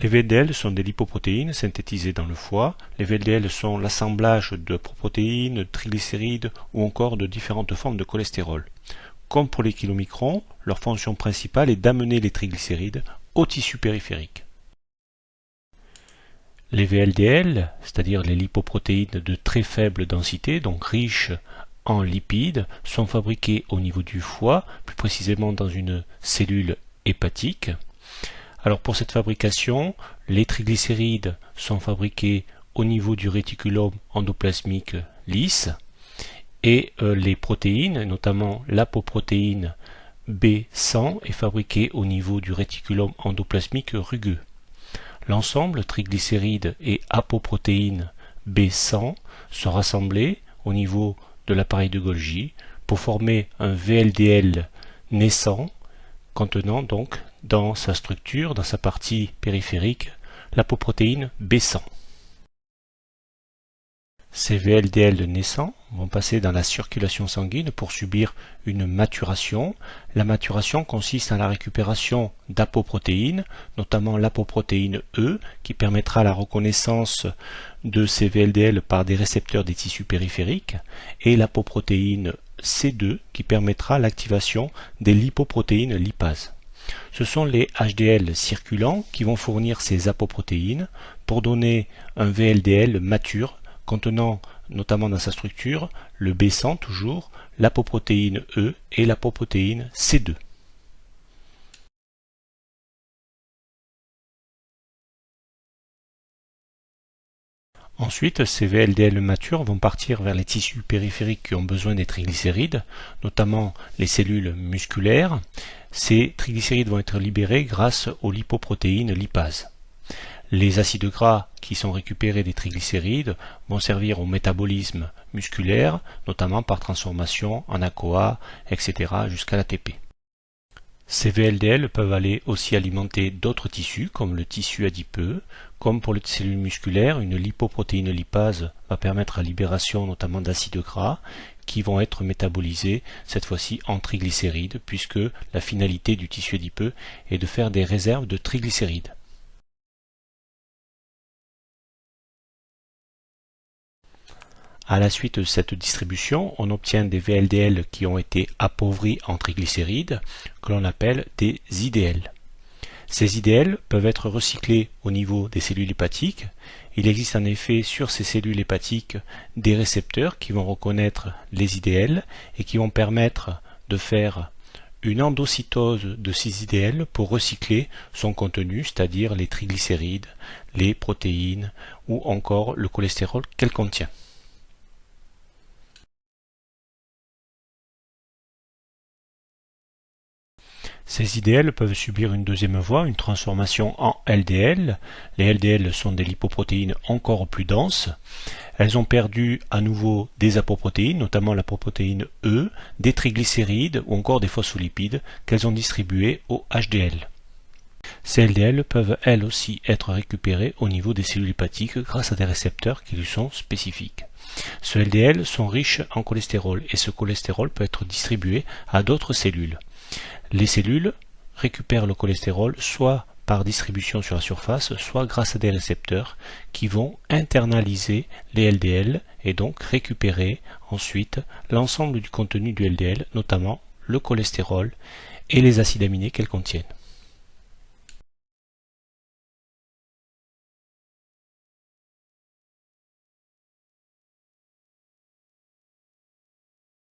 Les VLDL sont des lipoprotéines synthétisées dans le foie. Les VLDL sont l'assemblage de protéines, de triglycérides ou encore de différentes formes de cholestérol. Comme pour les kilomicrons, leur fonction principale est d'amener les triglycérides au tissu périphérique. Les VLDL, c'est-à-dire les lipoprotéines de très faible densité, donc riches en lipides, sont fabriqués au niveau du foie, plus précisément dans une cellule hépatique. Alors pour cette fabrication, les triglycérides sont fabriqués au niveau du réticulum endoplasmique lisse et les protéines, notamment l'apoprotéine B100, est fabriquée au niveau du réticulum endoplasmique rugueux. L'ensemble triglycérides et apoprotéines B100 sont rassemblés au niveau de l'appareil de Golgi pour former un VLDL naissant contenant donc dans sa structure, dans sa partie périphérique, l'apoprotéine B100. Ces VLDL naissants vont passer dans la circulation sanguine pour subir une maturation. La maturation consiste en la récupération d'apoprotéines, notamment l'apoprotéine E, qui permettra la reconnaissance de ces VLDL par des récepteurs des tissus périphériques, et l'apoprotéine C2, qui permettra l'activation des lipoprotéines lipases. Ce sont les HDL circulants qui vont fournir ces apoprotéines pour donner un VLDL mature contenant notamment dans sa structure le B100 toujours, l'apoprotéine E et l'apoprotéine C2. Ensuite, ces VLDL matures vont partir vers les tissus périphériques qui ont besoin des triglycérides, notamment les cellules musculaires. Ces triglycérides vont être libérés grâce aux lipoprotéines lipases. Les acides gras qui sont récupérés des triglycérides vont servir au métabolisme musculaire, notamment par transformation en ACOA, etc. jusqu'à l'ATP. Ces VLDL peuvent aller aussi alimenter d'autres tissus, comme le tissu adipeux. Comme pour les cellules musculaires, une lipoprotéine lipase va permettre la libération notamment d'acides gras qui vont être métabolisés, cette fois-ci en triglycérides, puisque la finalité du tissu adipeux est de faire des réserves de triglycérides. À la suite de cette distribution, on obtient des VLDL qui ont été appauvris en triglycérides, que l'on appelle des IDL. Ces IDL peuvent être recyclés au niveau des cellules hépatiques. Il existe en effet sur ces cellules hépatiques des récepteurs qui vont reconnaître les IDL et qui vont permettre de faire une endocytose de ces IDL pour recycler son contenu, c'est-à-dire les triglycérides, les protéines ou encore le cholestérol qu'elle contient. Ces IDL peuvent subir une deuxième voie, une transformation en LDL. Les LDL sont des lipoprotéines encore plus denses. Elles ont perdu à nouveau des apoprotéines, notamment l'apoprotéine E, des triglycérides ou encore des phospholipides qu'elles ont distribués au HDL. Ces LDL peuvent elles aussi être récupérées au niveau des cellules hépatiques grâce à des récepteurs qui lui sont spécifiques. Ces LDL sont riches en cholestérol et ce cholestérol peut être distribué à d'autres cellules. Les cellules récupèrent le cholestérol soit par distribution sur la surface, soit grâce à des récepteurs qui vont internaliser les LDL et donc récupérer ensuite l'ensemble du contenu du LDL, notamment le cholestérol et les acides aminés qu'elles contiennent.